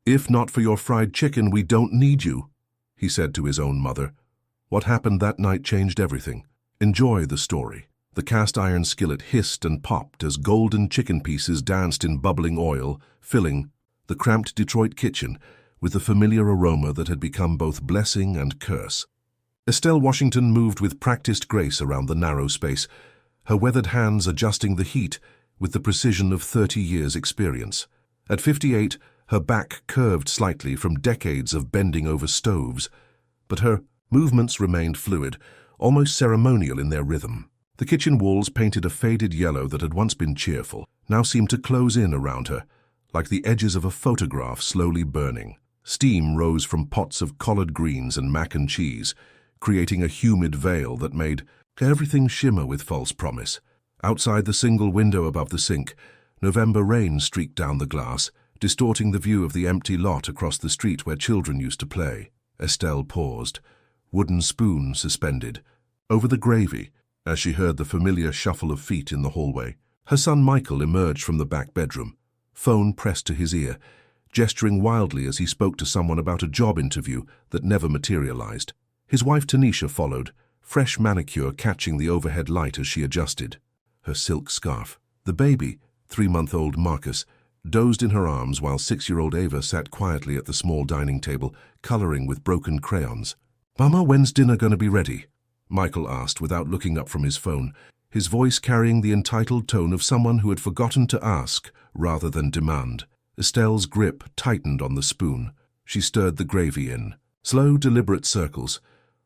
"If not for your fried chicken, we don't need you," he said to his own mother. What happened that night changed everything. Enjoy the story. The cast-iron skillet hissed and popped as golden chicken pieces danced in bubbling oil, filling the cramped Detroit kitchen with the familiar aroma that had become both blessing and curse. Estelle Washington moved with practiced grace around the narrow space, her weathered hands adjusting the heat with the precision of 30 years' experience. At 58, her back curved slightly from decades of bending over stoves, but her movements remained fluid, almost ceremonial in their rhythm. The kitchen walls, painted a faded yellow that had once been cheerful, now seemed to close in around her, like the edges of a photograph slowly burning. Steam rose from pots of collard greens and mac and cheese, creating a humid veil that made everything shimmer with false promise. Outside the single window above the sink, November rain streaked down the glass, distorting the view of the empty lot across the street where children used to play. Estelle paused, wooden spoon suspended, over the gravy, as she heard the familiar shuffle of feet in the hallway. Her son Michael emerged from the back bedroom, phone pressed to his ear, gesturing wildly as he spoke to someone about a job interview that never materialized. His wife Tanisha followed, fresh manicure catching the overhead light as she adjusted her silk scarf. The baby, 3-month-old Marcus, dozed in her arms while 6-year-old Ava sat quietly at the small dining table, coloring with broken crayons. "Mama, when's dinner gonna be ready?" Michael asked without looking up from his phone, his voice carrying the entitled tone of someone who had forgotten to ask rather than demand. Estelle's grip tightened on the spoon. She stirred the gravy in. Slow, deliberate circles,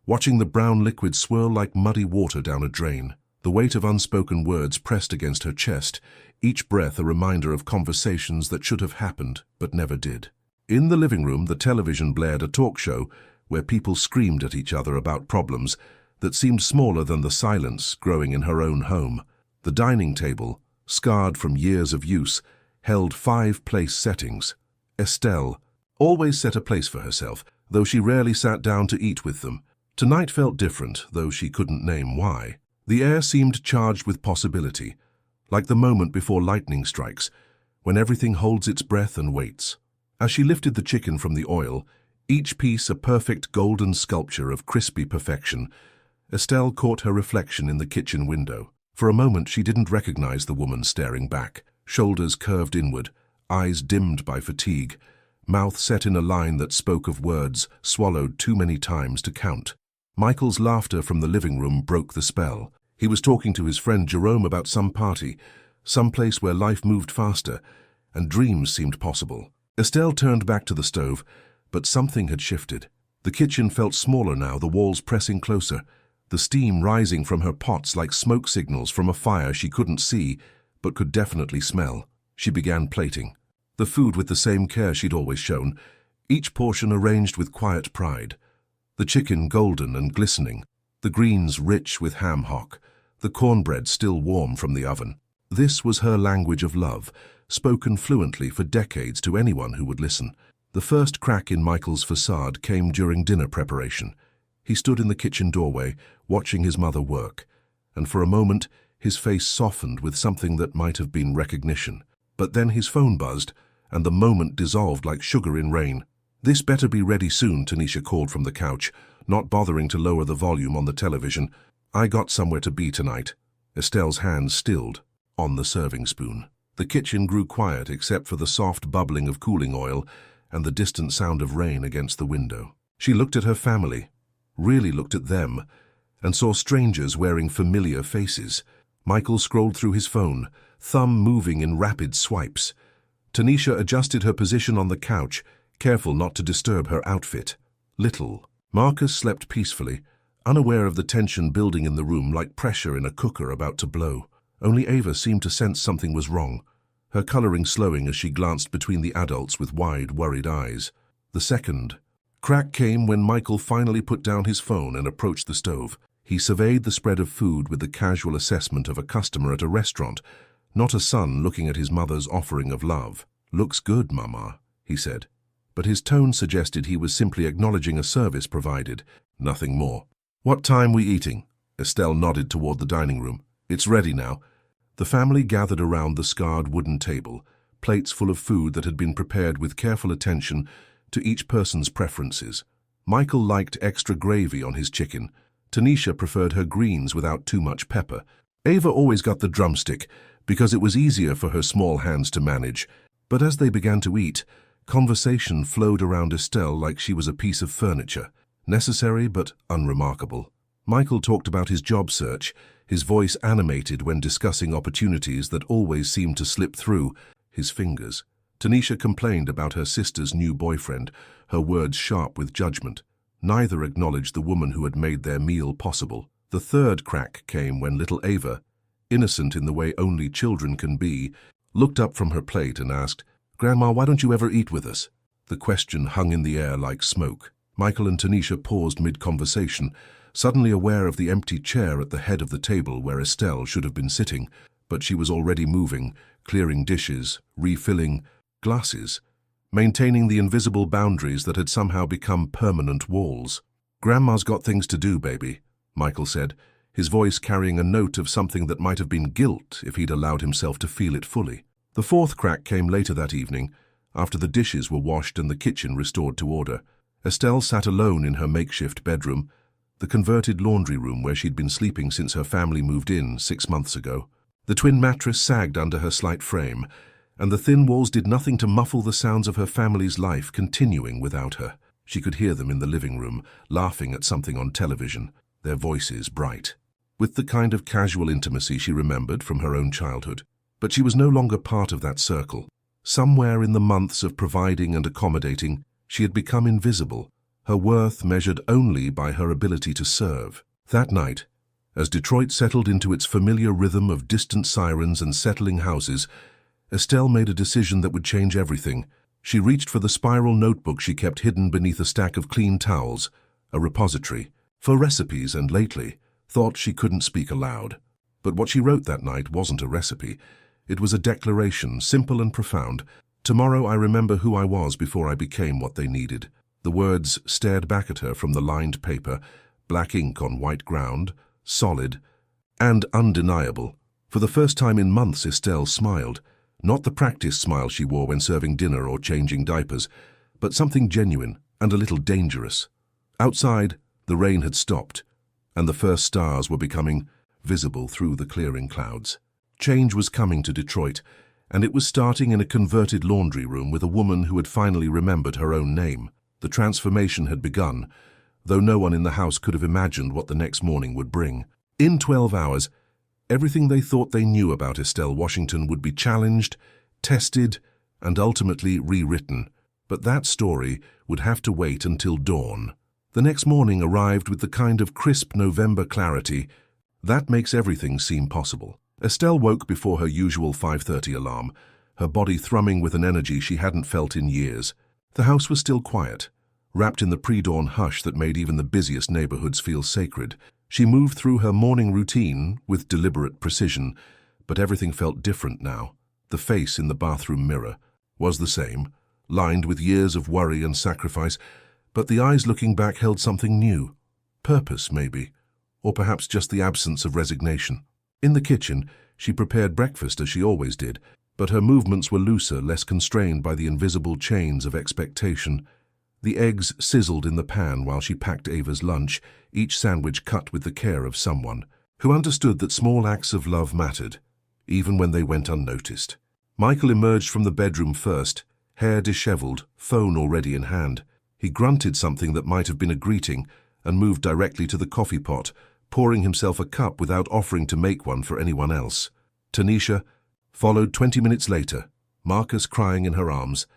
watching the brown liquid swirl like muddy water down a drain. The weight of unspoken words pressed against her chest, each breath a reminder of conversations that should have happened but never did. In the living room, the television blared a talk show where people screamed at each other about problems that seemed smaller than the silence growing in her own home. The dining table, scarred from years of use, held 5 place settings. Estelle always set a place for herself, though she rarely sat down to eat with them. Tonight felt different, though she couldn't name why. The air seemed charged with possibility, like the moment before lightning strikes, when everything holds its breath and waits. As she lifted the chicken from the oil, each piece a perfect golden sculpture of crispy perfection, Estelle caught her reflection in the kitchen window. For a moment she didn't recognize the woman staring back, shoulders curved inward, eyes dimmed by fatigue, mouth set in a line that spoke of words swallowed too many times to count. Michael's laughter from the living room broke the spell. He was talking to his friend Jerome about some party, some place where life moved faster, and dreams seemed possible. Estelle turned back to the stove, but something had shifted. The kitchen felt smaller now, the walls pressing closer, the steam rising from her pots like smoke signals from a fire she couldn't see, but could definitely smell. She began plating. The food with the same care she'd always shown, each portion arranged with quiet pride. The chicken golden and glistening, the greens rich with ham hock, the cornbread still warm from the oven. This was her language of love, spoken fluently for decades to anyone who would listen. The first crack in Michael's facade came during dinner preparation. He stood in the kitchen doorway, watching his mother work, and for a moment his face softened with something that might have been recognition. But then his phone buzzed, and the moment dissolved like sugar in rain. "This better be ready soon," Tanisha called from the couch, not bothering to lower the volume on the television. "I got somewhere to be tonight." Estelle's hands stilled on the serving spoon. The kitchen grew quiet except for the soft bubbling of cooling oil and the distant sound of rain against the window. She looked at her family, really looked at them, and saw strangers wearing familiar faces. Michael scrolled through his phone, thumb moving in rapid swipes. Tanisha adjusted her position on the couch, careful not to disturb her outfit. Little Marcus slept peacefully, unaware of the tension building in the room like pressure in a cooker about to blow. Only Ava seemed to sense something was wrong, her coloring slowing as she glanced between the adults with wide, worried eyes. The second crack came when Michael finally put down his phone and approached the stove. He surveyed the spread of food with the casual assessment of a customer at a restaurant, not a son looking at his mother's offering of love. "Looks good, Mama," he said. But his tone suggested he was simply acknowledging a service provided, nothing more. "What time we eating?" Estelle nodded toward the dining room. "It's ready now." The family gathered around the scarred wooden table, plates full of food that had been prepared with careful attention to each person's preferences. Michael liked extra gravy on his chicken. Tanisha preferred her greens without too much pepper. Ava always got the drumstick because it was easier for her small hands to manage. But as they began to eat, conversation flowed around Estelle like she was a piece of furniture, necessary but unremarkable. Michael talked about his job search, his voice animated when discussing opportunities that always seemed to slip through his fingers. Tanisha complained about her sister's new boyfriend, her words sharp with judgment. Neither acknowledged the woman who had made their meal possible. The third crack came when little Ava, innocent in the way only children can be, looked up from her plate and asked, "Grandma, why don't you ever eat with us?" The question hung in the air like smoke. Michael and Tanisha paused mid-conversation, suddenly aware of the empty chair at the head of the table where Estelle should have been sitting, but she was already moving, clearing dishes, refilling glasses, maintaining the invisible boundaries that had somehow become permanent walls. "Grandma's got things to do, baby," Michael said, his voice carrying a note of something that might have been guilt if he'd allowed himself to feel it fully. The fourth crack came later that evening, after the dishes were washed and the kitchen restored to order. Estelle sat alone in her makeshift bedroom, the converted laundry room where she'd been sleeping since her family moved in 6 months ago. The twin mattress sagged under her slight frame, and the thin walls did nothing to muffle the sounds of her family's life continuing without her. She could hear them in the living room, laughing at something on television, their voices bright, with the kind of casual intimacy she remembered from her own childhood. But she was no longer part of that circle. Somewhere in the months of providing and accommodating, she had become invisible, her worth measured only by her ability to serve. That night, as Detroit settled into its familiar rhythm of distant sirens and settling houses, Estelle made a decision that would change everything. She reached for the spiral notebook she kept hidden beneath a stack of clean towels, a repository, for recipes, and lately thought she couldn't speak aloud. But what she wrote that night wasn't a recipe. It was a declaration, simple and profound. "Tomorrow I remember who I was before I became what they needed." The words stared back at her from the lined paper, black ink on white ground, solid and undeniable. For the first time in months, Estelle smiled. Not the practiced smile she wore when serving dinner or changing diapers, but something genuine and a little dangerous. Outside, the rain had stopped, and the first stars were becoming visible through the clearing clouds. Change was coming to Detroit, and it was starting in a converted laundry room with a woman who had finally remembered her own name. The transformation had begun, though no one in the house could have imagined what the next morning would bring. In 12 hours, everything they thought they knew about Estelle Washington would be challenged, tested, and ultimately rewritten. But that story would have to wait until dawn. The next morning arrived with the kind of crisp November clarity that makes everything seem possible. Estelle woke before her usual 5:30 alarm, her body thrumming with an energy she hadn't felt in years. The house was still quiet, wrapped in the pre-dawn hush that made even the busiest neighborhoods feel sacred. She moved through her morning routine with deliberate precision, but everything felt different now. The face in the bathroom mirror was the same, lined with years of worry and sacrifice, but the eyes looking back held something new. Purpose, maybe, or perhaps just the absence of resignation. In the kitchen, she prepared breakfast as she always did, but her movements were looser, less constrained by the invisible chains of expectation. The eggs sizzled in the pan while she packed Ava's lunch, each sandwich cut with the care of someone who understood that small acts of love mattered, even when they went unnoticed. Michael emerged from the bedroom first, hair disheveled, phone already in hand. He grunted something that might have been a greeting and moved directly to the coffee pot, pouring himself a cup without offering to make one for anyone else. Tanisha followed 20 minutes later, Marcus crying in her arms,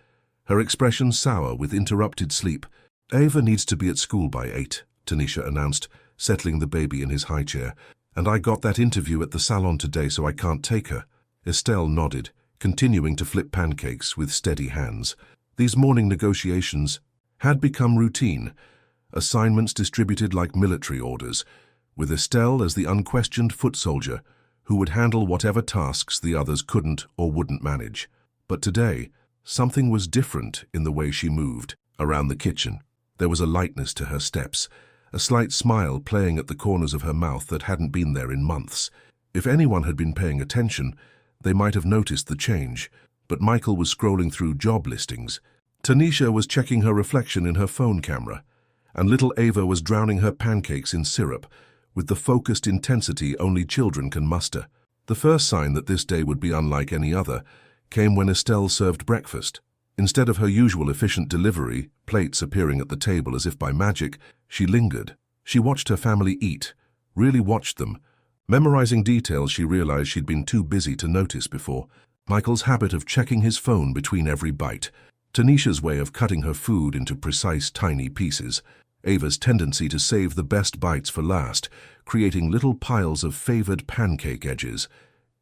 her expression sour with interrupted sleep. "Ava needs to be at school by 8, Tanisha announced, settling the baby in his high chair. "And I got that interview at the salon today, so I can't take her." Estelle nodded, continuing to flip pancakes with steady hands. These morning negotiations had become routine, assignments distributed like military orders, with Estelle as the unquestioned foot soldier who would handle whatever tasks the others couldn't or wouldn't manage. But today, something was different in the way she moved around the kitchen. There was a lightness to her steps, a slight smile playing at the corners of her mouth that hadn't been there in months. If anyone had been paying attention, they might have noticed the change, but Michael was scrolling through job listings. Tanisha was checking her reflection in her phone camera, and little Ava was drowning her pancakes in syrup with the focused intensity only children can muster. The first sign that this day would be unlike any other came when Estelle served breakfast. Instead of her usual efficient delivery, plates appearing at the table as if by magic, she lingered. She watched her family eat, really watched them, memorizing details she realized she'd been too busy to notice before. Michael's habit of checking his phone between every bite, Tanisha's way of cutting her food into precise tiny pieces, Ava's tendency to save the best bites for last, creating little piles of favored pancake edges.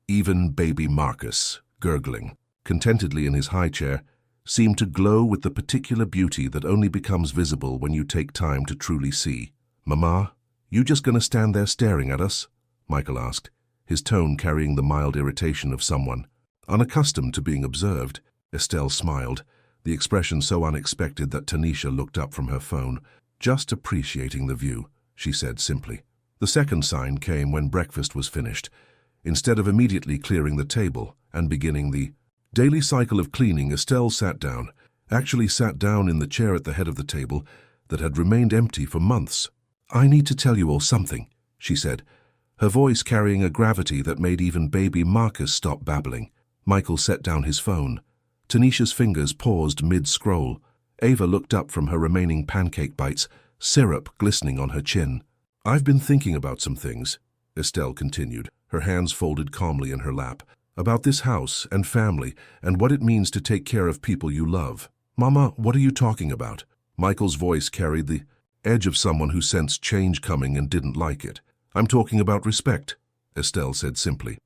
Even baby Marcus, gurgling contentedly in his high chair, seemed to glow with the particular beauty that only becomes visible when you take time to truly see. "Mama, you just gonna stand there staring at us?" Michael asked, his tone carrying the mild irritation of someone unaccustomed to being observed. Estelle smiled, the expression so unexpected that Tanisha looked up from her phone. "Just appreciating the view," she said simply. The second sign came when breakfast was finished. Instead of immediately clearing the table and beginning the daily cycle of cleaning, Estelle sat down in the chair at the head of the table that had remained empty for months. "I need to tell you all something," she said, her voice carrying a gravity that made even baby Marcus stop babbling. Michael set down his phone. Tanisha's fingers paused mid-scroll. Ava looked up from her remaining pancake bites, syrup glistening on her chin. "I've been thinking about some things," Estelle continued, her hands folded calmly in her lap, "about this house and family and what it means to take care of people you love." "Mama, what are you talking about?" Michael's voice carried the edge of someone who sensed change coming and didn't like it. "I'm talking about respect," Estelle said simply.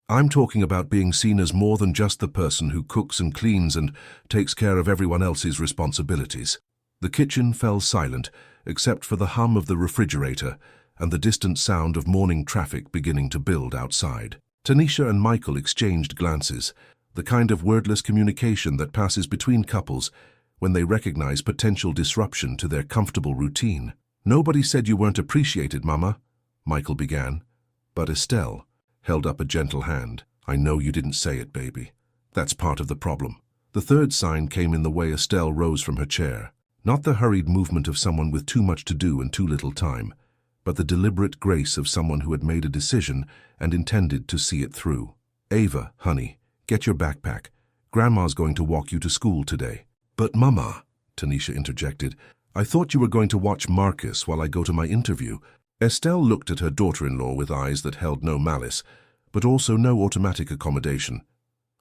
"I'm talking about being seen as more than just the person who cooks and cleans and takes care of everyone else's responsibilities." The kitchen fell silent, except for the hum of the refrigerator and the distant sound of morning traffic beginning to build outside. Tanisha and Michael exchanged glances, the kind of wordless communication that passes between couples when they recognize potential disruption to their comfortable routine. "Nobody said you weren't appreciated, Mama," Michael began, but Estelle held up a gentle hand. "I know you didn't say it, baby. That's part of the problem." The third sign came in the way Estelle rose from her chair. Not the hurried movement of someone with too much to do and too little time, but the deliberate grace of someone who had made a decision and intended to see it through. "Ava, honey, get your backpack. Grandma's going to walk you to school today." "But Mama," Tanisha interjected, "I thought you were going to watch Marcus while I go to my interview." Estelle looked at her daughter-in-law with eyes that held no malice, but also no automatic accommodation.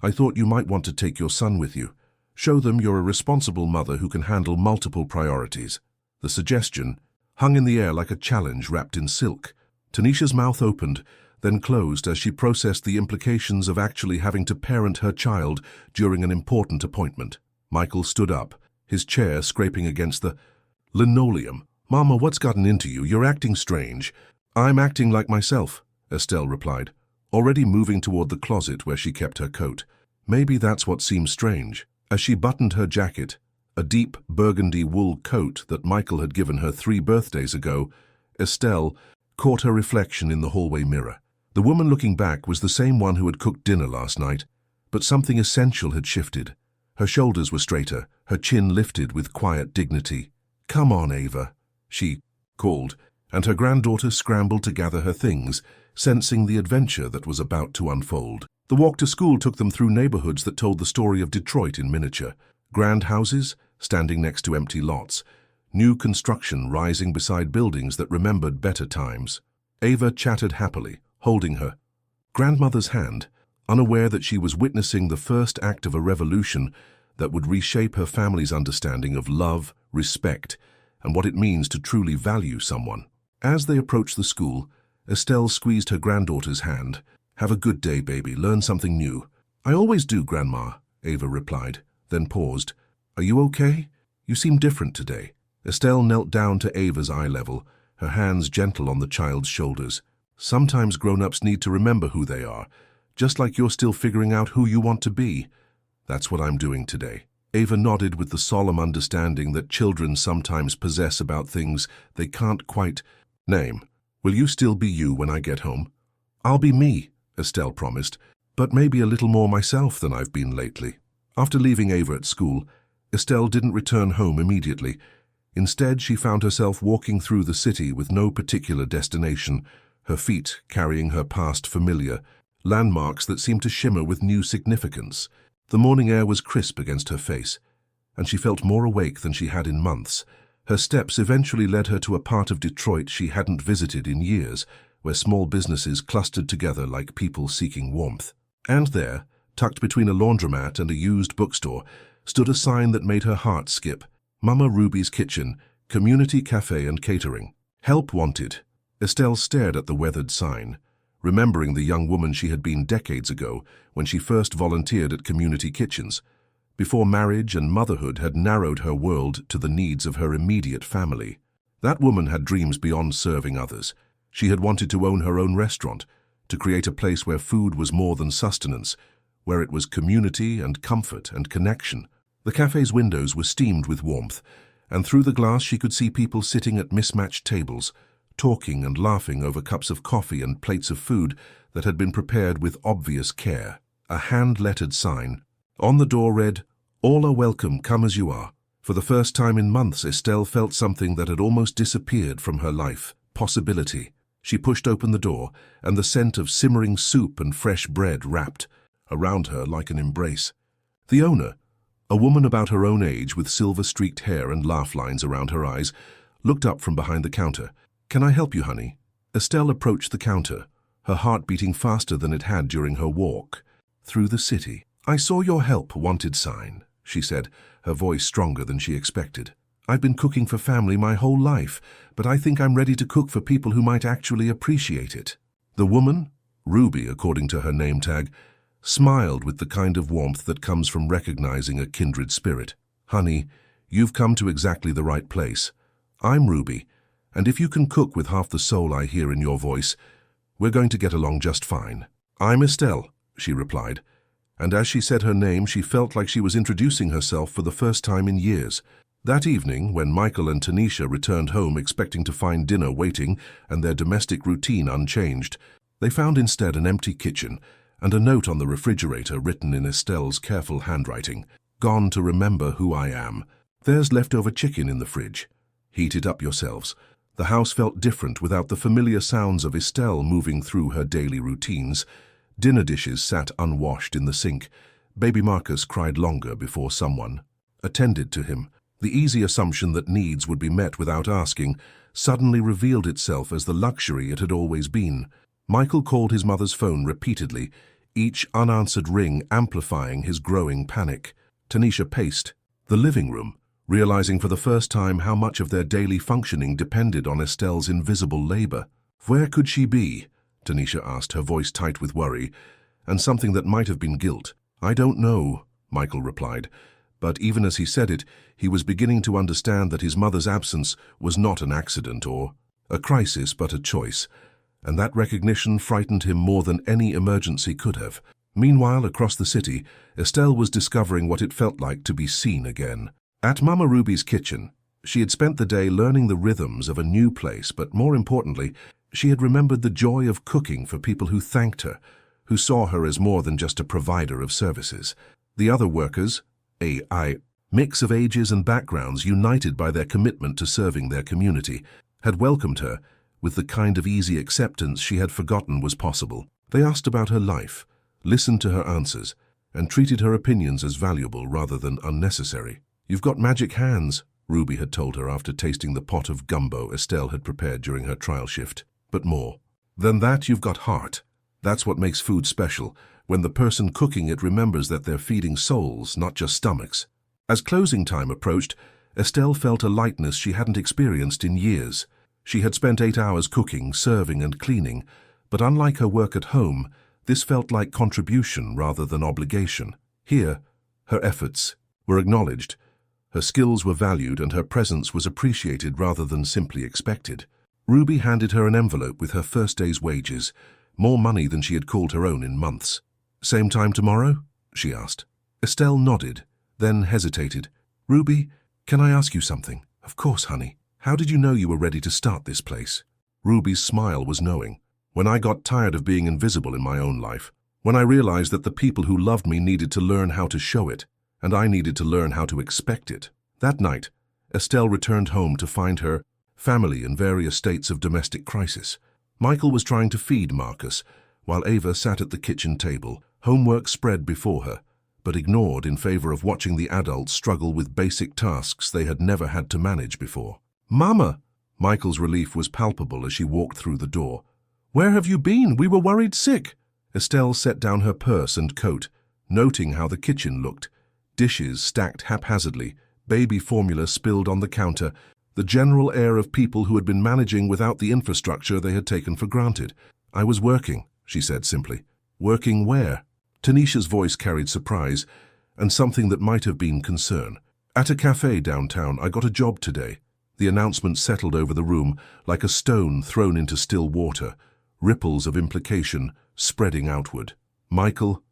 "I thought you might want to take your son with you. Show them you're a responsible mother who can handle multiple priorities." The suggestion hung in the air like a challenge wrapped in silk. Tanisha's mouth opened, then closed as she processed the implications of actually having to parent her child during an important appointment. Michael stood up, his chair scraping against the linoleum. "Mama, what's gotten into you? You're acting strange." "I'm acting like myself," Estelle replied, already moving toward the closet where she kept her coat. Maybe that's what seems strange. As she buttoned her jacket, a deep burgundy wool coat that Michael had given her 3 birthdays ago, Estelle caught her reflection in the hallway mirror. The woman looking back was the same one who had cooked dinner last night, but something essential had shifted. Her shoulders were straighter, her chin lifted with quiet dignity. "Come on, Ava," she called, and her granddaughter scrambled to gather her things, sensing the adventure that was about to unfold. The walk to school took them through neighborhoods that told the story of Detroit in miniature. Grand houses standing next to empty lots, new construction rising beside buildings that remembered better times. Ava chattered happily, holding her grandmother's hand, unaware that she was witnessing the first act of a revolution that would reshape her family's understanding of love, respect, and what it means to truly value someone. As they approached the school, Estelle squeezed her granddaughter's hand. "Have a good day, baby. Learn something new." "I always do, Grandma," Ava replied, then paused. "Are you okay? You seem different today." Estelle knelt down to Ava's eye level, her hands gentle on the child's shoulders. "Sometimes grown-ups need to remember who they are, just like you're still figuring out who you want to be. That's what I'm doing today." Ava nodded with the solemn understanding that children sometimes possess about things they can't quite name. "Will you still be you when I get home?" "I'll be me," Estelle promised, "but maybe a little more myself than I've been lately." After leaving Ava at school, Estelle didn't return home immediately. Instead, she found herself walking through the city with no particular destination, her feet carrying her past familiar, landmarks that seemed to shimmer with new significance. The morning air was crisp against her face, and she felt more awake than she had in months. Her steps eventually led her to a part of Detroit she hadn't visited in years, where small businesses clustered together like people seeking warmth. And there, tucked between a laundromat and a used bookstore, stood a sign that made her heart skip. Mama Ruby's Kitchen, Community Cafe and Catering. Help wanted. Estelle stared at the weathered sign, remembering the young woman she had been decades ago when she first volunteered at community kitchens, before marriage and motherhood had narrowed her world to the needs of her immediate family. That woman had dreams beyond serving others. She had wanted to own her own restaurant, to create a place where food was more than sustenance, where it was community and comfort and connection. The cafe's windows were steamed with warmth, and through the glass she could see people sitting at mismatched tables, talking and laughing over cups of coffee and plates of food that had been prepared with obvious care. A hand-lettered sign on the door read, "All are welcome, come as you are." For the first time in months, Estelle felt something that had almost disappeared from her life: possibility. She pushed open the door, and the scent of simmering soup and fresh bread wrapped around her like an embrace. The owner, a woman about her own age with silver-streaked hair and laugh lines around her eyes, looked up from behind the counter. "Can I help you, honey?" Estelle approached the counter, her heart beating faster than it had during her walk through the city. "I saw your help wanted sign," she said, her voice stronger than she expected. "I've been cooking for family my whole life, but I think I'm ready to cook for people who might actually appreciate it." The woman, Ruby according to her name tag, smiled with the kind of warmth that comes from recognizing a kindred spirit. "Honey, you've come to exactly the right place. I'm Ruby, and if you can cook with half the soul I hear in your voice, we're going to get along just fine." "I'm Estelle," she replied, and as she said her name, she felt like she was introducing herself for the first time in years. That evening, when Michael and Tanisha returned home expecting to find dinner waiting and their domestic routine unchanged, they found instead an empty kitchen and a note on the refrigerator written in Estelle's careful handwriting. "Gone to remember who I am. There's leftover chicken in the fridge. Heat it up yourselves." The house felt different without the familiar sounds of Estelle moving through her daily routines. Dinner dishes sat unwashed in the sink. Baby Marcus cried longer before someone attended to him. The easy assumption that needs would be met without asking suddenly revealed itself as the luxury it had always been. Michael called his mother's phone repeatedly, each unanswered ring amplifying his growing panic. Tanisha paced the living room, realizing for the first time how much of their daily functioning depended on Estelle's invisible labor. "Where could she be?" Tanisha asked, her voice tight with worry, and something that might have been guilt. "I don't know," Michael replied, but even as he said it, he was beginning to understand that his mother's absence was not an accident or a crisis, but a choice, and that recognition frightened him more than any emergency could have. Meanwhile, across the city, Estelle was discovering what it felt like to be seen again. At Mama Ruby's Kitchen, she had spent the day learning the rhythms of a new place, but more importantly, she had remembered the joy of cooking for people who thanked her, who saw her as more than just a provider of services. The other workers, a mix of ages and backgrounds united by their commitment to serving their community, had welcomed her with the kind of easy acceptance she had forgotten was possible. They asked about her life, listened to her answers, and treated her opinions as valuable rather than unnecessary. "You've got magic hands," Ruby had told her after tasting the pot of gumbo Estelle had prepared during her trial shift. "But more than that, you've got heart. That's what makes food special, when the person cooking it remembers that they're feeding souls, not just stomachs." As closing time approached, Estelle felt a lightness she hadn't experienced in years. She had spent 8 hours cooking, serving, and cleaning, but unlike her work at home, this felt like contribution rather than obligation. Here, her efforts were acknowledged, her skills were valued, and her presence was appreciated rather than simply expected. Ruby handed her an envelope with her first day's wages, more money than she had called her own in months. "Same time tomorrow?" she asked. Estelle nodded, then hesitated. "Ruby, can I ask you something?" "Of course, honey. How did you know you were ready to start this place?" Ruby's smile was knowing. "When I got tired of being invisible in my own life, when I realized that the people who loved me needed to learn how to show it, and I needed to learn how to expect it. That night, Estelle returned home to find her family in various states of domestic crisis. Michael was trying to feed Marcus, while Ava sat at the kitchen table, homework spread before her, but ignored in favor of watching the adults struggle with basic tasks they had never had to manage before. "Mama!" Michael's relief was palpable as she walked through the door. "Where have you been? We were worried sick." Estelle set down her purse and coat, noting how the kitchen looked. Dishes stacked haphazardly, baby formula spilled on the counter, the general air of people who had been managing without the infrastructure they had taken for granted. "I was working," she said simply. "Working where?" Tanisha's voice carried surprise, and something that might have been concern. "At a cafe downtown. I got a job today." The announcement settled over the room like a stone thrown into still water, ripples of implication spreading outward. Michael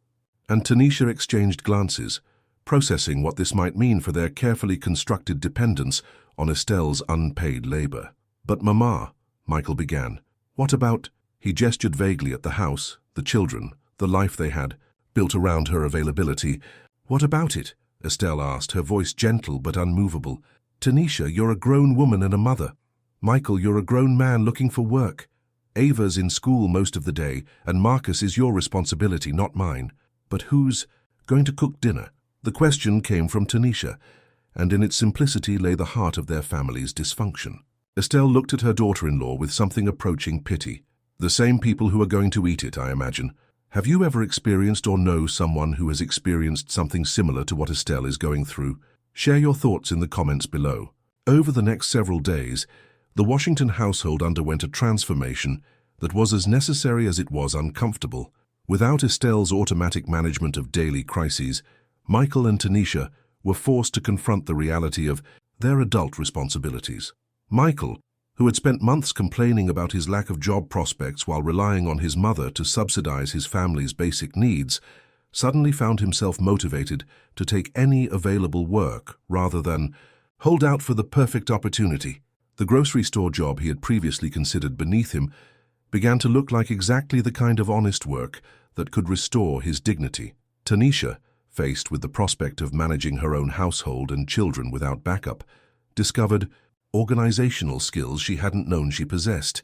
and Tanisha exchanged glances, processing what this might mean for their carefully constructed dependence on Estelle's unpaid labor. "But Mama," Michael began. "What about—" He gestured vaguely at the house, the children, the life they had, built around her availability. "What about it?" Estelle asked, her voice gentle but unmovable. "Tanisha, you're a grown woman and a mother. Michael, you're a grown man looking for work. Ava's in school most of the day, and Marcus is your responsibility, not mine. But who's going to cook dinner?" The question came from Tanisha, and in its simplicity lay the heart of their family's dysfunction. Estelle looked at her daughter-in-law with something approaching pity. "The same people who are going to eat it, I imagine. Have you ever experienced or know someone who has experienced something similar to what Estelle is going through? Share your thoughts in the comments below." Over the next several days, the Washington household underwent a transformation that was as necessary as it was uncomfortable. Without Estelle's automatic management of daily crises, Michael and Tanisha were forced to confront the reality of their adult responsibilities. Michael, who had spent months complaining about his lack of job prospects while relying on his mother to subsidize his family's basic needs, suddenly found himself motivated to take any available work rather than hold out for the perfect opportunity. The grocery store job he had previously considered beneath him began to look like exactly the kind of honest work that could restore his dignity. Tanisha, faced with the prospect of managing her own household and children without backup, discovered organizational skills she hadn't known she possessed.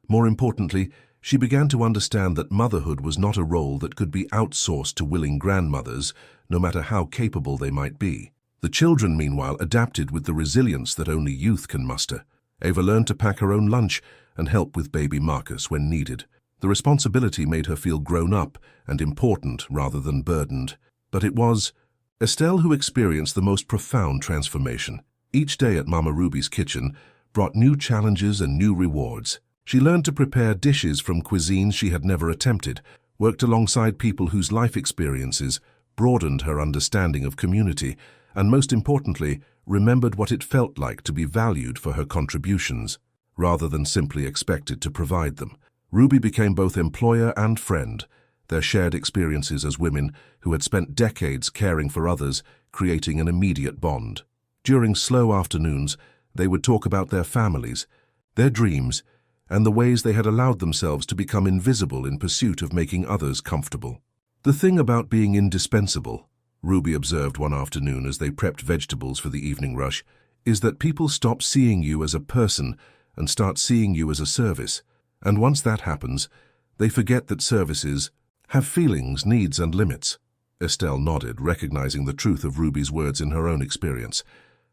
More importantly, she began to understand that motherhood was not a role that could be outsourced to willing grandmothers, no matter how capable they might be. The children, meanwhile, adapted with the resilience that only youth can muster. Ava learned to pack her own lunch and help with baby Marcus when needed. The responsibility made her feel grown up and important rather than burdened. But it was Estelle who experienced the most profound transformation. Each day at Mama Ruby's kitchen brought new challenges and new rewards. She learned to prepare dishes from cuisines she had never attempted, worked alongside people whose life experiences broadened her understanding of community, and most importantly, remembered what it felt like to be valued for her contributions, rather than simply expected to provide them. Ruby became both employer and friend, their shared experiences as women who had spent decades caring for others, creating an immediate bond. During slow afternoons, they would talk about their families, their dreams, and the ways they had allowed themselves to become invisible in pursuit of making others comfortable. "The thing about being indispensable," Ruby observed one afternoon as they prepped vegetables for the evening rush, "is that people stop seeing you as a person and start seeing you as a service. And once that happens, they forget that services have feelings, needs, and limits." Estelle nodded, recognizing the truth of Ruby's words in her own experience.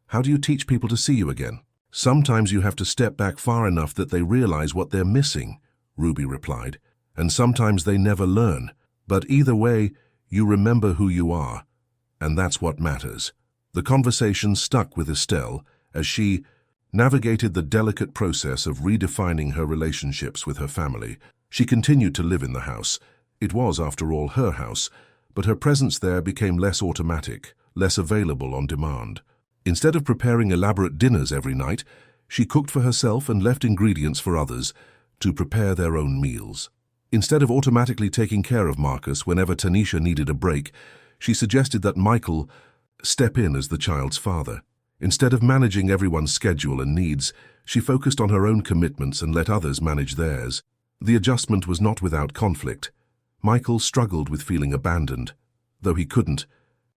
"How do you teach people to see you again?" "Sometimes you have to step back far enough that they realize what they're missing," Ruby replied. "And sometimes they never learn. But either way, you remember who you are, and that's what matters." The conversation stuck with Estelle as she navigated the delicate process of redefining her relationships with her family. She continued to live in the house. It was, after all, her house, but her presence there became less automatic, less available on demand. Instead of preparing elaborate dinners every night, she cooked for herself and left ingredients for others to prepare their own meals. Instead of automatically taking care of Marcus whenever Tanisha needed a break, she suggested that Michael step in as the child's father. Instead of managing everyone's schedule and needs, she focused on her own commitments and let others manage theirs. The adjustment was not without conflict. Michael struggled with feeling abandoned. Though he couldn't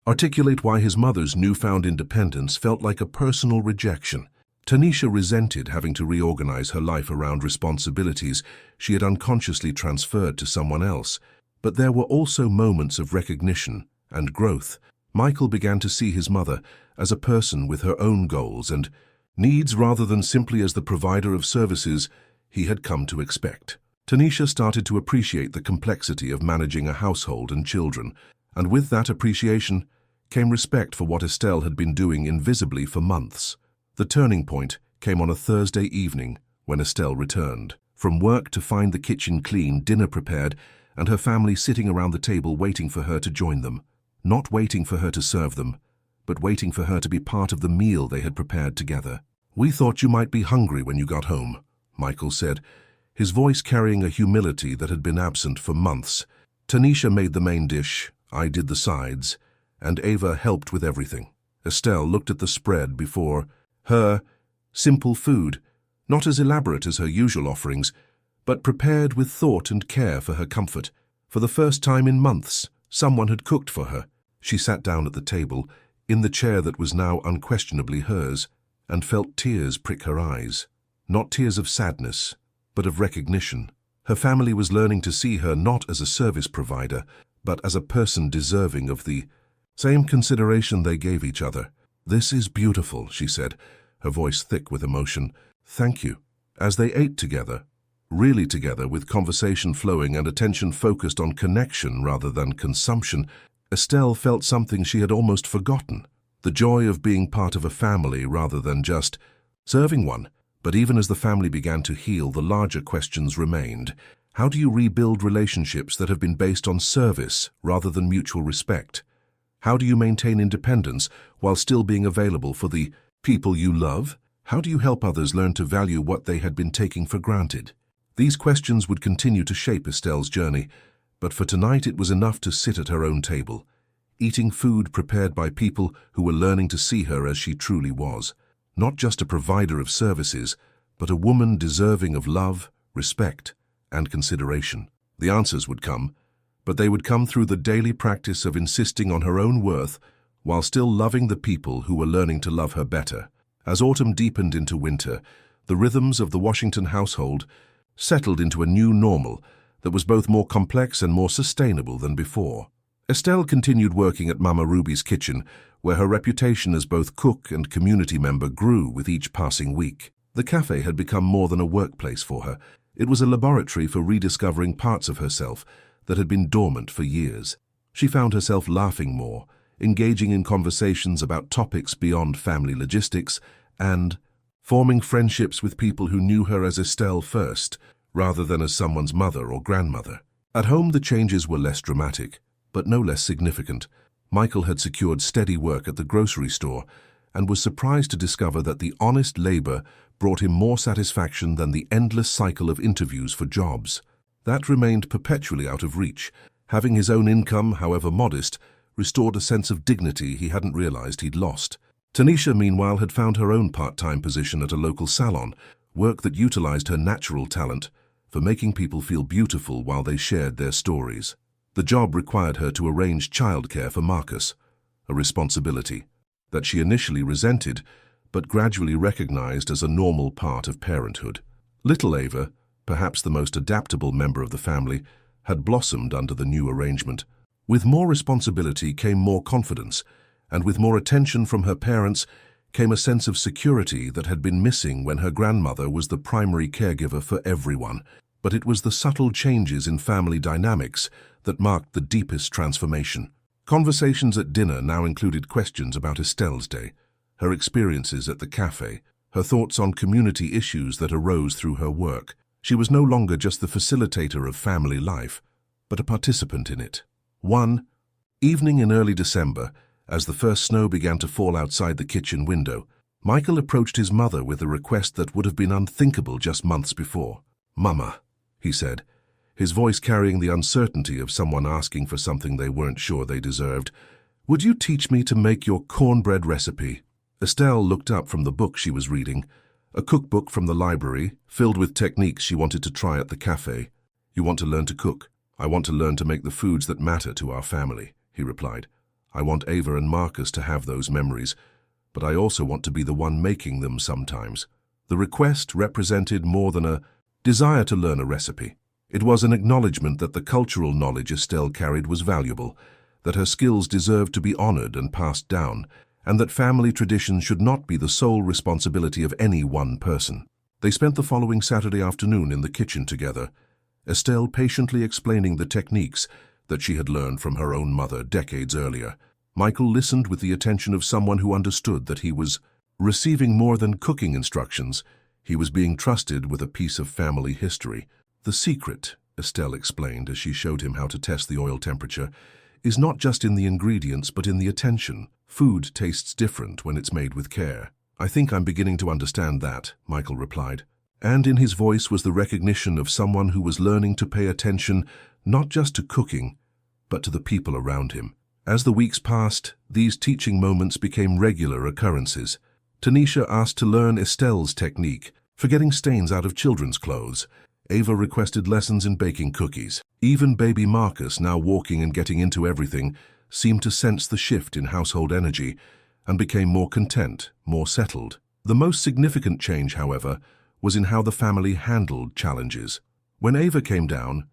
articulate why his mother's newfound independence felt like a personal rejection. Tanisha resented having to reorganize her life around responsibilities she had unconsciously transferred to someone else. But there were also moments of recognition and growth. Michael began to see his mother as a person with her own goals and needs rather than simply as the provider of services he had come to expect. Tanisha started to appreciate the complexity of managing a household and children, and with that appreciation came respect for what Estelle had been doing invisibly for months. The turning point came on a Thursday evening when Estelle returned from work to find the kitchen clean, dinner prepared, and her family sitting around the table waiting for her to join them. Not waiting for her to serve them, but waiting for her to be part of the meal they had prepared together. "We thought you might be hungry when you got home," Michael said, his voice carrying a humility that had been absent for months. Tanisha made the main dish, I did the sides, and Ava helped with everything. Estelle looked at the spread before her, simple food, not as elaborate as her usual offerings, but prepared with thought and care for her comfort. For the first time in months, someone had cooked for her. She sat down at the table, in the chair that was now unquestionably hers, and felt tears prick her eyes. Not tears of sadness, but of recognition. Her family was learning to see her not as a service provider, but as a person deserving of the same consideration they gave each other. "This is beautiful," she said, her voice thick with emotion. "Thank you." As they ate together, really together, with conversation flowing and attention focused on connection rather than consumption, Estelle felt something she had almost forgotten, the joy of being part of a family rather than just serving one. But even as the family began to heal, the larger questions remained. How do you rebuild relationships that have been based on service rather than mutual respect? How do you maintain independence while still being available for the people you love? How do you help others learn to value what they had been taking for granted? These questions would continue to shape Estelle's journey, but for tonight it was enough to sit at her own table, eating food prepared by people who were learning to see her as she truly was. Not just a provider of services, but a woman deserving of love, respect, and consideration. The answers would come, but they would come through the daily practice of insisting on her own worth while still loving the people who were learning to love her better. As autumn deepened into winter, the rhythms of the Washington household settled into a new normal that was both more complex and more sustainable than before. Estelle continued working at Mama Ruby's kitchen, where her reputation as both cook and community member grew with each passing week. The cafe had become more than a workplace for her. It was a laboratory for rediscovering parts of herself that had been dormant for years. She found herself laughing more, engaging in conversations about topics beyond family logistics, and forming friendships with people who knew her as Estelle first, rather than as someone's mother or grandmother. At home, the changes were less dramatic, but no less significant. Michael had secured steady work at the grocery store and was surprised to discover that the honest labor brought him more satisfaction than the endless cycle of interviews for jobs. That remained perpetually out of reach. Having his own income, however modest, restored a sense of dignity he hadn't realized he'd lost. Tanisha, meanwhile, had found her own part-time position at a local salon, work that utilized her natural talent for making people feel beautiful while they shared their stories. The job required her to arrange childcare for Marcus, a responsibility that she initially resented, but gradually recognized as a normal part of parenthood. Little Ava, perhaps the most adaptable member of the family, had blossomed under the new arrangement. With more responsibility came more confidence, and with more attention from her parents came a sense of security that had been missing when her grandmother was the primary caregiver for everyone. But it was the subtle changes in family dynamics that marked the deepest transformation. Conversations at dinner now included questions about Estelle's day, her experiences at the cafe, her thoughts on community issues that arose through her work. She was no longer just the facilitator of family life, but a participant in it. One evening in early December, as the first snow began to fall outside the kitchen window, Michael approached his mother with a request that would have been unthinkable just months before. "Mama," he said, his voice carrying the uncertainty of someone asking for something they weren't sure they deserved, "would you teach me to make your cornbread recipe?" Estelle looked up from the book she was reading, a cookbook from the library, filled with techniques she wanted to try at the cafe. "You want to learn to cook? I want to learn to make the foods that matter to our family," he replied. I want Ava and Marcus to have those memories, but I also want to be the one making them sometimes. The request represented more than a desire to learn a recipe. It was an acknowledgement that the cultural knowledge Estelle carried was valuable, that her skills deserved to be honored and passed down, and that family traditions should not be the sole responsibility of any one person. They spent the following Saturday afternoon in the kitchen together, Estelle patiently explaining the techniques that she had learned from her own mother decades earlier. Michael listened with the attention of someone who understood that he was receiving more than cooking instructions. He was being trusted with a piece of family history. The secret, Estelle explained as she showed him how to test the oil temperature, is not just in the ingredients but in the attention. Food tastes different when it's made with care. I think I'm beginning to understand that, Michael replied. And in his voice was the recognition of someone who was learning to pay attention not just to cooking, but to the people around him. As the weeks passed, these teaching moments became regular occurrences. Tanisha asked to learn Estelle's technique for getting stains out of children's clothes. Ava requested lessons in baking cookies. Even baby Marcus, now walking and getting into everything, seemed to sense the shift in household energy and became more content, more settled. The most significant change, however, was in how the family handled challenges. When Ava came down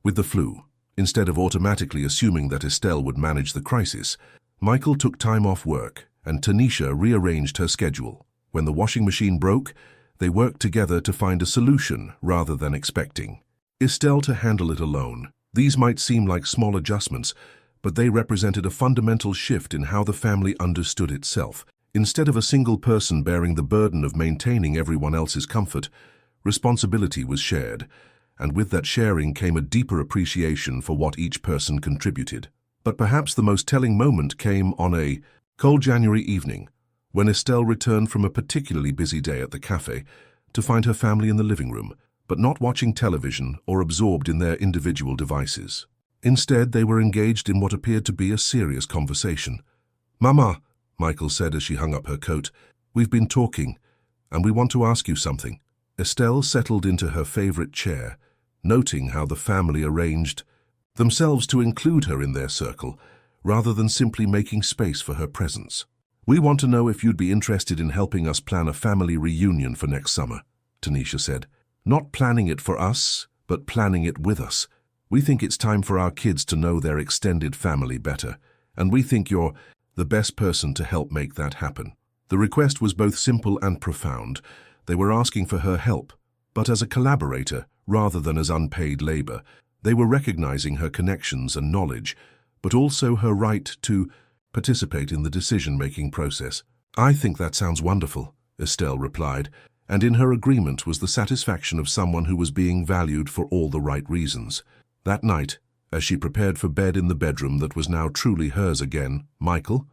with the flu, instead of automatically assuming that Estelle would manage the crisis, Michael took time off work and Tanisha rearranged her schedule. When the washing machine broke, they worked together to find a solution rather than expecting Estelle to handle it alone. These might seem like small adjustments, but they represented a fundamental shift in how the family understood itself. Instead of a single person bearing the burden of maintaining everyone else's comfort, responsibility was shared, and with that sharing came a deeper appreciation for what each person contributed. But perhaps the most telling moment came on a cold January evening, when Estelle returned from a particularly busy day at the cafe to find her family in the living room, but not watching television or absorbed in their individual devices. Instead, they were engaged in what appeared to be a serious conversation. "Mama," Michael said as she hung up her coat, "we've been talking, and we want to ask you something." Estelle settled into her favorite chair, noting how the family arranged themselves to include her in their circle, rather than simply making space for her presence. "We want to know if you'd be interested in helping us plan a family reunion for next summer," Tanisha said. "Not planning it for us, but planning it with us. We think it's time for our kids to know their extended family better, and we think you're the best person to help make that happen." The request was both simple and profound. They were asking for her help, but as a collaborator rather than as unpaid labor. They were recognizing her connections and knowledge, but also her right to participate in the decision-making process. "I think that sounds wonderful," Estelle replied, and in her agreement was the satisfaction of someone who was being valued for all the right reasons. That night, as she prepared for bed in the bedroom that was now truly hers again, Michael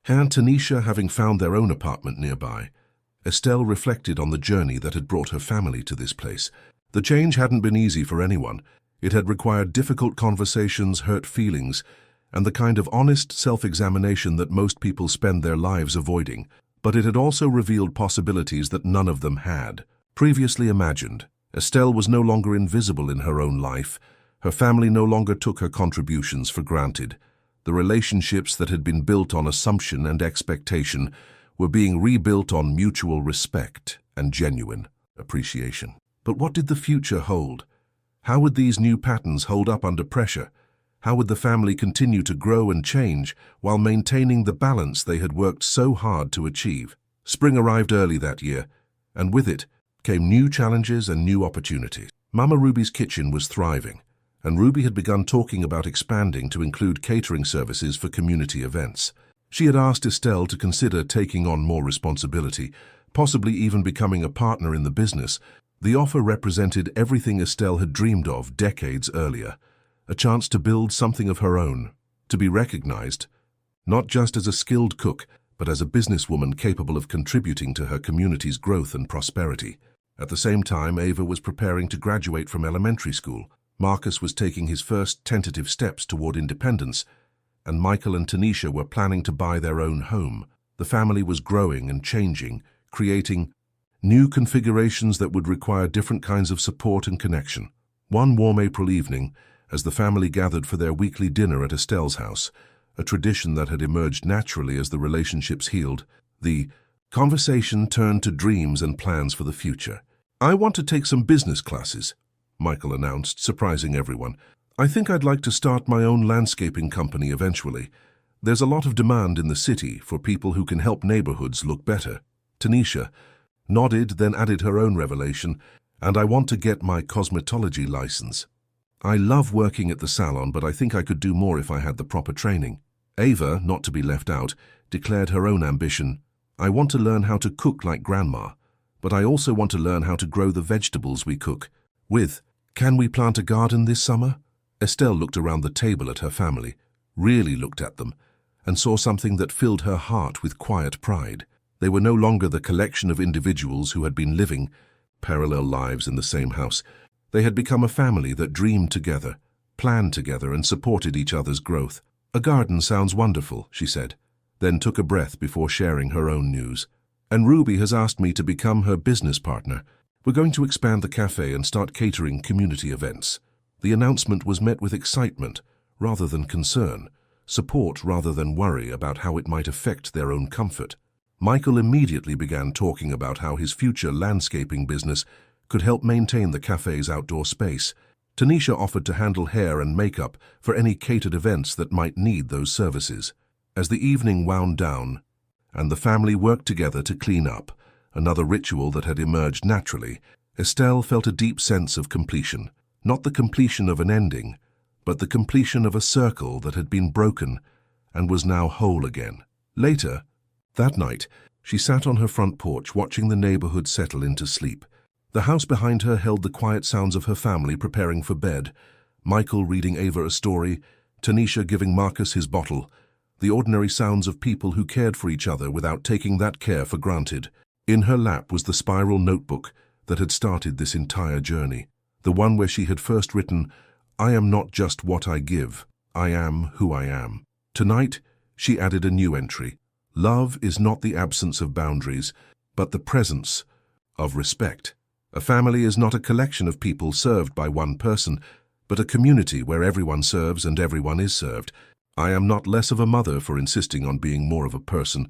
and Tanisha having found their own apartment nearby, Estelle reflected on the journey that had brought her family to this place. The change hadn't been easy for anyone. It had required difficult conversations, hurt feelings, and the kind of honest self-examination that most people spend their lives avoiding. But it had also revealed possibilities that none of them had previously imagined. Estelle was no longer invisible in her own life. Her family no longer took her contributions for granted. The relationships that had been built on assumption and expectation were being rebuilt on mutual respect and genuine appreciation. But what did the future hold? How would these new patterns hold up under pressure? How would the family continue to grow and change while maintaining the balance they had worked so hard to achieve? Spring arrived early that year, and with it came new challenges and new opportunities. Mama Ruby's kitchen was thriving, and Ruby had begun talking about expanding to include catering services for community events. She had asked Estelle to consider taking on more responsibility, possibly even becoming a partner in the business. The offer represented everything Estelle had dreamed of decades earlier, a chance to build something of her own, to be recognized, not just as a skilled cook, but as a businesswoman capable of contributing to her community's growth and prosperity. At the same time, Ava was preparing to graduate from elementary school. Marcus was taking his first tentative steps toward independence, and Michael and Tanisha were planning to buy their own home. The family was growing and changing, creating new configurations that would require different kinds of support and connection. One warm April evening, as the family gathered for their weekly dinner at Estelle's house, a tradition that had emerged naturally as the relationships healed. The conversation turned to dreams and plans for the future. "I want to take some business classes," Michael announced, surprising everyone. "I think I'd like to start my own landscaping company eventually. There's a lot of demand in the city for people who can help neighborhoods look better." Tanisha nodded, then added her own revelation, "And I want to get my cosmetology license. I love working at the salon, but I think I could do more if I had the proper training." Ava, not to be left out, declared her own ambition. "I want to learn how to cook like Grandma, but I also want to learn how to grow the vegetables we cook with. Can we plant a garden this summer?" Estelle looked around the table at her family, really looked at them, and saw something that filled her heart with quiet pride. They were no longer the collection of individuals who had been living parallel lives in the same house. They had become a family that dreamed together, planned together, and supported each other's growth. "A garden sounds wonderful," she said, then took a breath before sharing her own news. "And Ruby has asked me to become her business partner. We're going to expand the cafe and start catering community events." The announcement was met with excitement rather than concern, support rather than worry about how it might affect their own comfort. Michael immediately began talking about how his future landscaping business could help maintain the cafe's outdoor space. Tanisha offered to handle hair and makeup for any catered events that might need those services. As the evening wound down, and the family worked together to clean up, another ritual that had emerged naturally, Estelle felt a deep sense of completion. Not the completion of an ending, but the completion of a circle that had been broken and was now whole again. Later, that night, she sat on her front porch watching the neighborhood settle into sleep. The house behind her held the quiet sounds of her family preparing for bed, Michael reading Ava a story, Tanisha giving Marcus his bottle, the ordinary sounds of people who cared for each other without taking that care for granted. In her lap was the spiral notebook that had started this entire journey, the one where she had first written, "I am not just what I give, I am who I am." Tonight, she added a new entry. "Love is not the absence of boundaries, but the presence of respect. A family is not a collection of people served by one person, but a community where everyone serves and everyone is served. I am not less of a mother for insisting on being more of a person.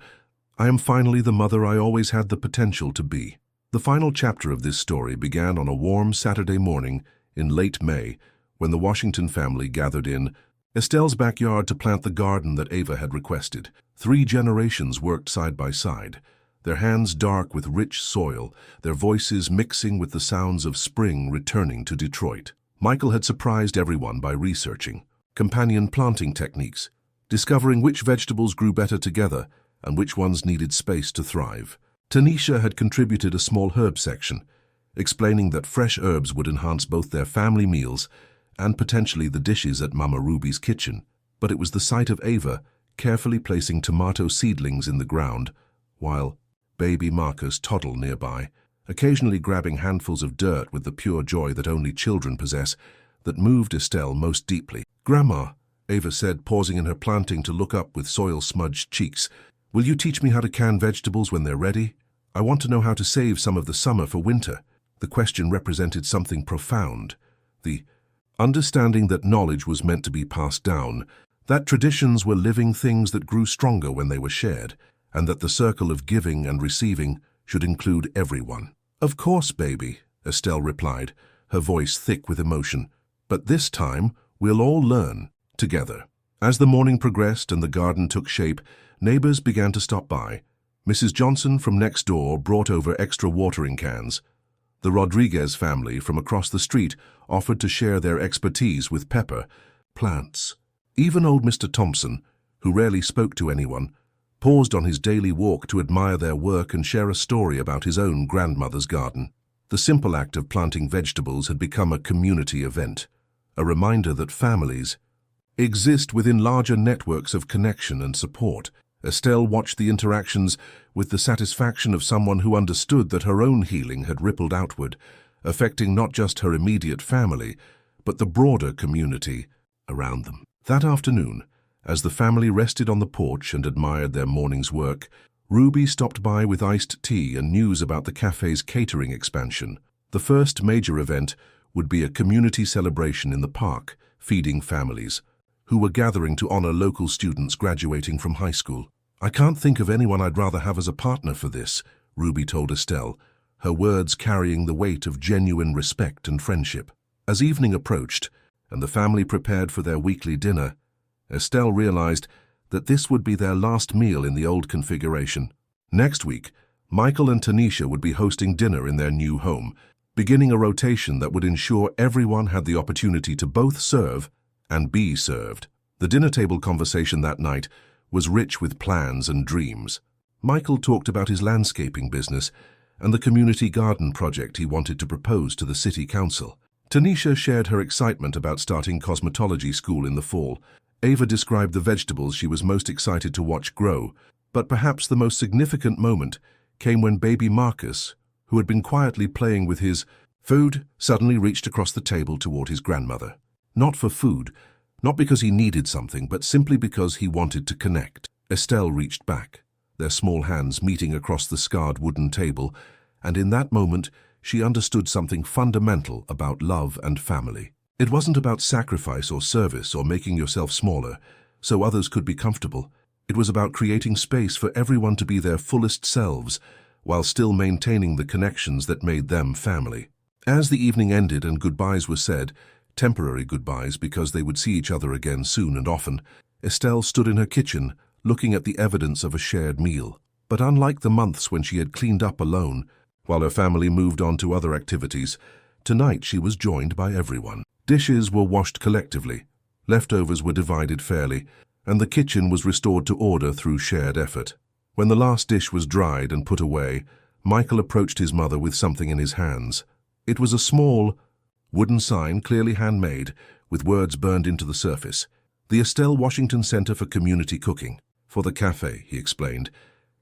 I am finally the mother I always had the potential to be." The final chapter of this story began on a warm Saturday morning in late May, when the Washington family gathered in Estelle's backyard to plant the garden that Ava had requested. 3 generations worked side by side, their hands dark with rich soil, their voices mixing with the sounds of spring returning to Detroit. Michael had surprised everyone by researching companion planting techniques, discovering which vegetables grew better together and which ones needed space to thrive. Tanisha had contributed a small herb section, explaining that fresh herbs would enhance both their family meals and potentially the dishes at Mama Ruby's kitchen. But it was the sight of Ava carefully placing tomato seedlings in the ground, while baby Marcus toddled nearby, occasionally grabbing handfuls of dirt with the pure joy that only children possess, that moved Estelle most deeply. "Grandma," Ava said, pausing in her planting to look up with soil-smudged cheeks, "will you teach me how to can vegetables when they're ready? I want to know how to save some of the summer for winter." The question represented something profound, the understanding that knowledge was meant to be passed down, that traditions were living things that grew stronger when they were shared, and that the circle of giving and receiving should include everyone. "Of course, baby," Estelle replied, her voice thick with emotion. "But this time, we'll all learn together." As the morning progressed and the garden took shape, neighbors began to stop by. Mrs. Johnson from next door brought over extra watering cans. The Rodriguez family from across the street offered to share their expertise with pepper, plants. Even old Mr. Thompson, who rarely spoke to anyone, paused on his daily walk to admire their work and share a story about his own grandmother's garden. The simple act of planting vegetables had become a community event, a reminder that families exist within larger networks of connection and support. Estelle watched the interactions with the satisfaction of someone who understood that her own healing had rippled outward, affecting not just her immediate family, but the broader community around them. That afternoon, as the family rested on the porch and admired their morning's work, Ruby stopped by with iced tea and news about the cafe's catering expansion. The first major event would be a community celebration in the park, feeding families. who were gathering to honor local students graduating from high school. "I can't think of anyone I'd rather have as a partner for this," Ruby told Estelle, her words carrying the weight of genuine respect and friendship. As evening approached, and the family prepared for their weekly dinner, Estelle realized that this would be their last meal in the old configuration. Next week, Michael and Tanisha would be hosting dinner in their new home, beginning a rotation that would ensure everyone had the opportunity to both serve and be served. The dinner table conversation that night was rich with plans and dreams. Michael talked about his landscaping business and the community garden project he wanted to propose to the city council. Tanisha shared her excitement about starting cosmetology school in the fall. Ava described the vegetables she was most excited to watch grow, but perhaps the most significant moment came when baby Marcus, who had been quietly playing with his food, suddenly reached across the table toward his grandmother. Not for food, not because he needed something, but simply because he wanted to connect. Estelle reached back, their small hands meeting across the scarred wooden table, and in that moment she understood something fundamental about love and family. It wasn't about sacrifice or service or making yourself smaller so others could be comfortable. It was about creating space for everyone to be their fullest selves while still maintaining the connections that made them family. As the evening ended and goodbyes were said, temporary goodbyes because they would see each other again soon and often, Estelle stood in her kitchen looking at the evidence of a shared meal. But unlike the months when she had cleaned up alone, while her family moved on to other activities, tonight she was joined by everyone. Dishes were washed collectively, leftovers were divided fairly, and the kitchen was restored to order through shared effort. When the last dish was dried and put away, Michael approached his mother with something in his hands. It was a small, wooden sign clearly handmade, with words burned into the surface. "The Estelle Washington Center for Community Cooking. For the cafe," he explained,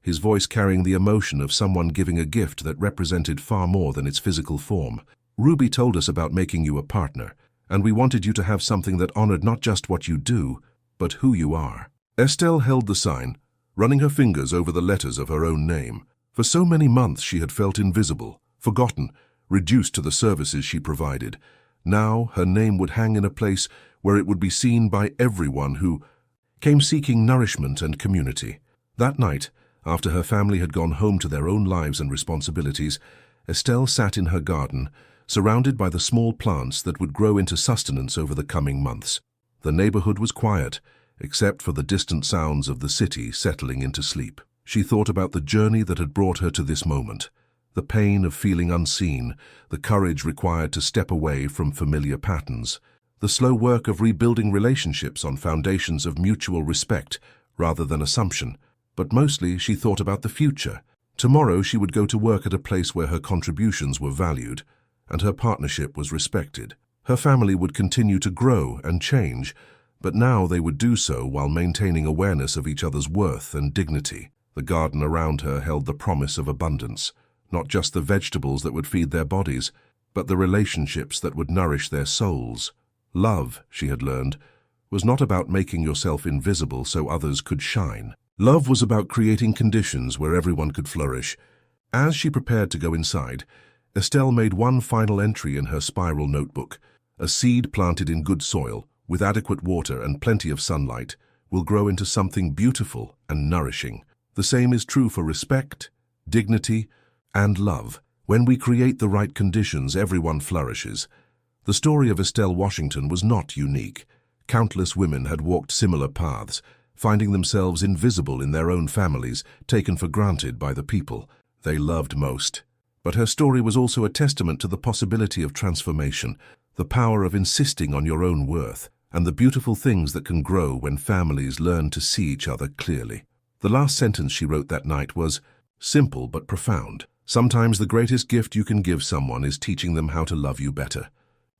his voice carrying the emotion of someone giving a gift that represented far more than its physical form. "Ruby told us about making you a partner, and we wanted you to have something that honored not just what you do, but who you are." Estelle held the sign, running her fingers over the letters of her own name. For so many months she had felt invisible, forgotten, reduced to the services she provided. Now her name would hang in a place where it would be seen by everyone who came seeking nourishment and community. That night, after her family had gone home to their own lives and responsibilities, Estelle sat in her garden, surrounded by the small plants that would grow into sustenance over the coming months. The neighborhood was quiet, except for the distant sounds of the city settling into sleep. She thought about the journey that had brought her to this moment, the pain of feeling unseen, the courage required to step away from familiar patterns, the slow work of rebuilding relationships on foundations of mutual respect rather than assumption. But mostly she thought about the future. Tomorrow she would go to work at a place where her contributions were valued and her partnership was respected. Her family would continue to grow and change, but now they would do so while maintaining awareness of each other's worth and dignity. The garden around her held the promise of abundance, not just the vegetables that would feed their bodies, but the relationships that would nourish their souls. Love, she had learned, was not about making yourself invisible so others could shine. Love was about creating conditions where everyone could flourish. As she prepared to go inside, Estelle made one final entry in her spiral notebook. "A seed planted in good soil, with adequate water and plenty of sunlight, will grow into something beautiful and nourishing. The same is true for respect, dignity, and love. When we create the right conditions, everyone flourishes." The story of Estelle Washington was not unique. Countless women had walked similar paths, finding themselves invisible in their own families, taken for granted by the people they loved most. But her story was also a testament to the possibility of transformation, the power of insisting on your own worth, and the beautiful things that can grow when families learn to see each other clearly. The last sentence she wrote that night was simple but profound. "Sometimes the greatest gift you can give someone is teaching them how to love you better."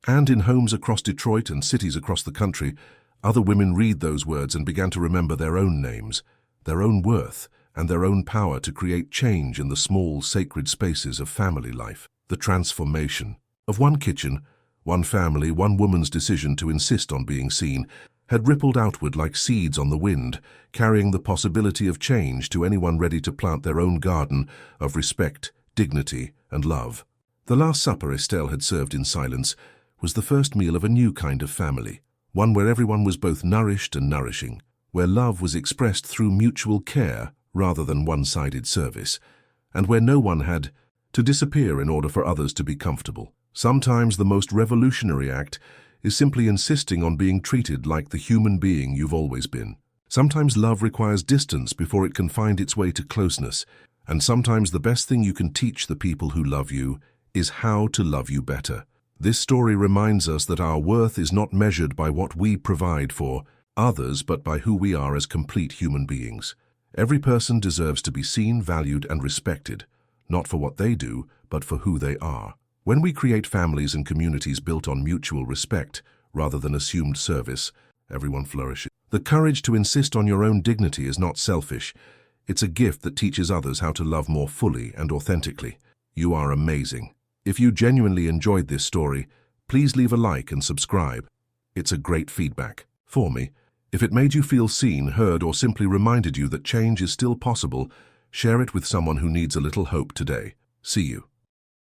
And in homes across Detroit and cities across the country, other women read those words and began to remember their own names, their own worth, and their own power to create change in the small, sacred spaces of family life. The transformation of one kitchen, one family, one woman's decision to insist on being seen had rippled outward like seeds on the wind, carrying the possibility of change to anyone ready to plant their own garden of respect, dignity, and love. The Last Supper Estelle had served in silence was the first meal of a new kind of family, one where everyone was both nourished and nourishing, where love was expressed through mutual care rather than one-sided service, and where no one had to disappear in order for others to be comfortable. Sometimes the most revolutionary act is simply insisting on being treated like the human being you've always been. Sometimes love requires distance before it can find its way to closeness, and sometimes the best thing you can teach the people who love you is how to love you better. This story reminds us that our worth is not measured by what we provide for others, but by who we are as complete human beings. Every person deserves to be seen, valued, and respected, not for what they do, but for who they are. When we create families and communities built on mutual respect rather than assumed service, everyone flourishes. The courage to insist on your own dignity is not selfish. It's a gift that teaches others how to love more fully and authentically. You are amazing. If you genuinely enjoyed this story, please leave a like and subscribe. It's a great feedback for me. If it made you feel seen, heard, or simply reminded you that change is still possible, share it with someone who needs a little hope today. See you.